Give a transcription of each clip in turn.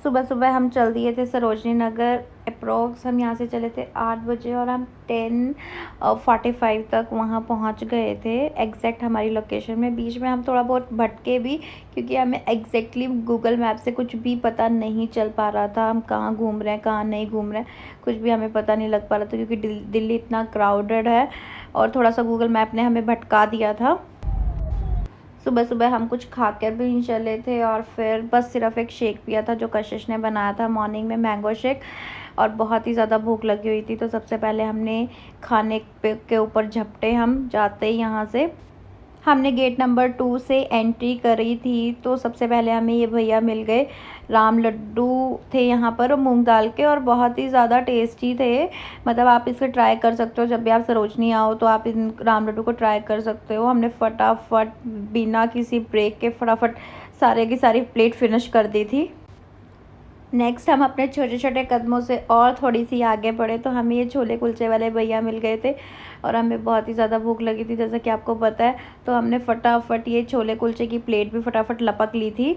सुबह सुबह हम चल दिए थे सरोजनी नगर। अप्रोक्स हम यहाँ से चले थे 8 बजे और हम 10:45 तक वहाँ पहुँच गए थे एग्जैक्ट हमारी लोकेशन में। बीच में हम थोड़ा बहुत भटके भी, क्योंकि हमें एग्जैक्टली गूगल मैप से कुछ भी पता नहीं चल पा रहा था हम कहाँ घूम रहे हैं कहाँ नहीं घूम रहे हैं, कुछ भी हमें पता नहीं लग पा रहा था, क्योंकि दिल्ली इतना क्राउडेड है और थोड़ा सा गूगल मैप ने हमें भटका दिया था। सुबह सुबह हम कुछ खाकर भी नहीं चले थे और फिर बस सिर्फ एक शेक पिया था जो कशिश ने बनाया था मॉर्निंग में, मैंगो शेक। और बहुत ही ज़्यादा भूख लगी हुई थी, तो सबसे पहले हमने खाने के ऊपर झपटे। हम जाते ही यहाँ से हमने गेट नंबर 2 से एंट्री करी थी, तो सबसे पहले हमें ये भैया मिल गए। राम लड्डू थे यहाँ पर मूंग दाल के और बहुत ही ज़्यादा टेस्टी थे। मतलब आप इसे ट्राई कर सकते हो, जब भी आप सरोजनी आओ तो आप इन राम लड्डू को ट्राई कर सकते हो। हमने फटाफट बिना किसी ब्रेक के फटाफट सारे की सारी प्लेट फिनिश कर दी थी। नेक्स्ट हम अपने छोटे छोटे कदमों से और थोड़ी सी आगे बढ़े तो हमें ये छोले कुलचे वाले भैया मिल गए थे और हमें बहुत ही ज़्यादा भूख लगी थी, जैसा कि आपको पता है। तो हमने फटाफट ये छोले कुलचे की प्लेट भी फटाफट लपक ली थी।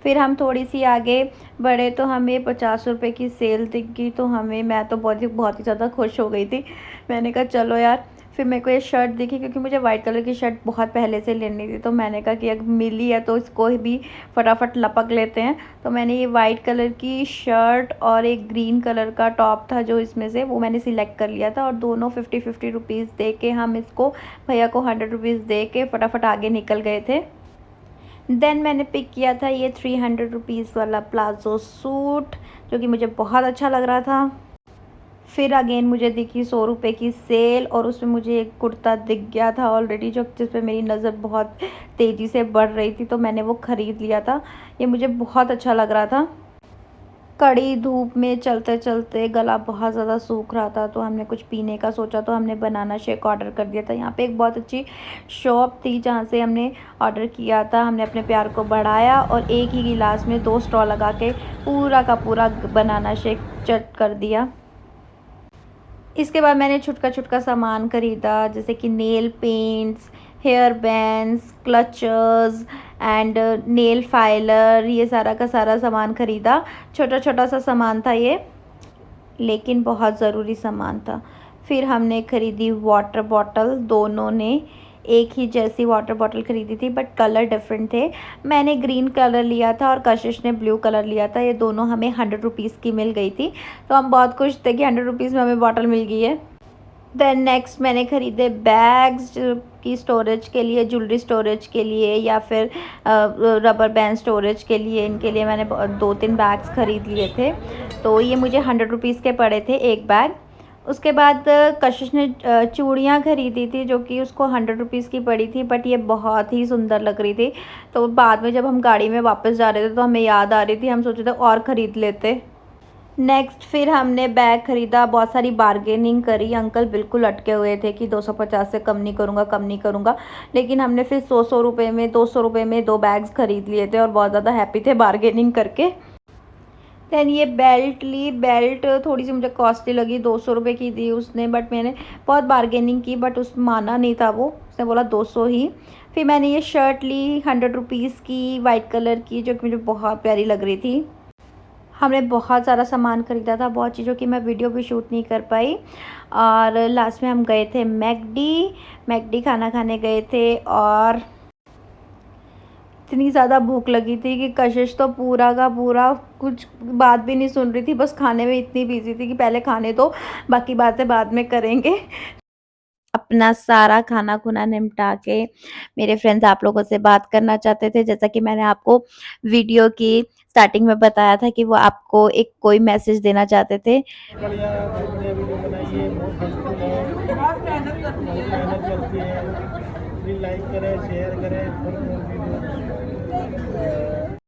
फिर हम थोड़ी सी आगे बढ़े तो हमें 50 रुपये की सेल दिख गई, तो मैं तो बहुत ही ज़्यादा खुश हो गई थी। मैंने कहा चलो यार। फिर मेरे को ये शर्ट दिखी, क्योंकि मुझे वाइट कलर की शर्ट बहुत पहले से लेनी थी, तो मैंने कहा कि अगर मिली है तो इसको भी फटाफट लपक लेते हैं। तो मैंने ये वाइट कलर की शर्ट और एक ग्रीन कलर का टॉप था जो इसमें से, वो मैंने सिलेक्ट कर लिया था और दोनों 50-50 रुपीज़ दे के हम इसको भैया को 100 रुपीज़ दे के फटाफट आगे निकल गए थे। देन मैंने पिक किया था ये 300 रुपीज़ वाला प्लाज़ो सूट, जो कि मुझे बहुत अच्छा लग रहा था। फिर अगेन मुझे दिखी 100 रुपये की सेल और उसमें मुझे एक कुर्ता दिख गया था ऑलरेडी, जो जिस पे मेरी नज़र बहुत तेज़ी से बढ़ रही थी, तो मैंने वो ख़रीद लिया था। ये मुझे बहुत अच्छा लग रहा था। कड़ी धूप में चलते चलते गला बहुत ज़्यादा सूख रहा था, तो हमने कुछ पीने का सोचा, तो हमने बनाना शेक ऑर्डर कर दिया था। यहाँ पे एक बहुत अच्छी शॉप थी जहाँ से हमने ऑर्डर किया था। हमने अपने प्यार को बढ़ाया और एक ही गिलास में 2 स्ट्रॉ लगा के पूरा का पूरा बनाना शेक चट कर दिया। इसके बाद मैंने छुटका सामान ख़रीदा, जैसे कि nail paints, hair bands, clutchers and nail filer. ये सारा का सारा सामान ख़रीदा। छोटा सा सामान था ये, लेकिन बहुत ज़रूरी सामान था। फिर हमने ख़रीदी वाटर बॉटल। दोनों ने एक ही जैसी वाटर बॉटल ख़रीदी थी, बट कलर डिफरेंट थे। मैंने ग्रीन कलर लिया था और कशिश ने ब्लू कलर लिया था। ये दोनों हमें 100 रुपीज़ की मिल गई थी, तो हम बहुत खुश थे कि 100 रुपीज़ में हमें बॉटल मिल गई है। देन नेक्स्ट मैंने ख़रीदे बैग्स की स्टोरेज के लिए, ज्वेलरी स्टोरेज के लिए या फिर रबर बैंड स्टोरेज के लिए। इनके लिए मैंने 2-3 बैग्स ख़रीद लिए थे, तो ये मुझे 100 रुपीज़ के पड़े थे एक बैग। उसके बाद कशिश ने चूड़ियाँ ख़रीदी थी, जो कि उसको 100 रुपीज़ की पड़ी थी, बट ये बहुत ही सुंदर लग रही थी। तो बाद में जब हम गाड़ी में वापस जा रहे थे तो हमें याद आ रही थी, हम सोचे थे और ख़रीद लेते। नेक्स्ट फिर हमने बैग ख़रीदा, बहुत सारी बार्गेनिंग करी। अंकल बिल्कुल अटके हुए थे कि 250 से कम नहीं करूँगा, लेकिन हमने फिर 100 रुपये में 200 रुपये में 2 बैग्स ख़रीद लिए थे और बहुत ज़्यादा हैप्पी थे बार्गेनिंग करके। दैन ये बेल्ट ली। बेल्ट थोड़ी सी मुझे कॉस्टली लगी, 200 रुपये की दी उसने, बट मैंने बहुत बार्गेनिंग की, बट उस माना नहीं था वो, उसने बोला 200 ही। फिर मैंने ये शर्ट ली 100 रुपीज़ की, वाइट कलर की, जो कि मुझे बहुत प्यारी लग रही थी। हमने बहुत सारा सामान ख़रीदा था, बहुत चीज़ों की मैं वीडियो भी शूट नहीं कर पाई। और लास्ट में हम गए थे मैकडी खाना खाने गए थे और इतनी ज़्यादा भूख लगी थी कि कशिश तो पूरा का पूरा कुछ बात भी नहीं सुन रही थी, बस खाने में इतनी बिजी थी कि पहले खाने दो, बाकी बातें बाद में करेंगे। अपना सारा खाना खुना निपटा के मेरे फ्रेंड्स आप लोगों से बात करना चाहते थे, जैसा कि मैंने आपको वीडियो की स्टार्टिंग में बताया था कि वो आपको एक कोई मैसेज देना चाहते थे। बढ़िया बढ़िया वीडियो बनाइए, बहुत हेल्पफुल है, बहुत मेहनत करती है। प्लीज़ लाइक करें, शेयर करें,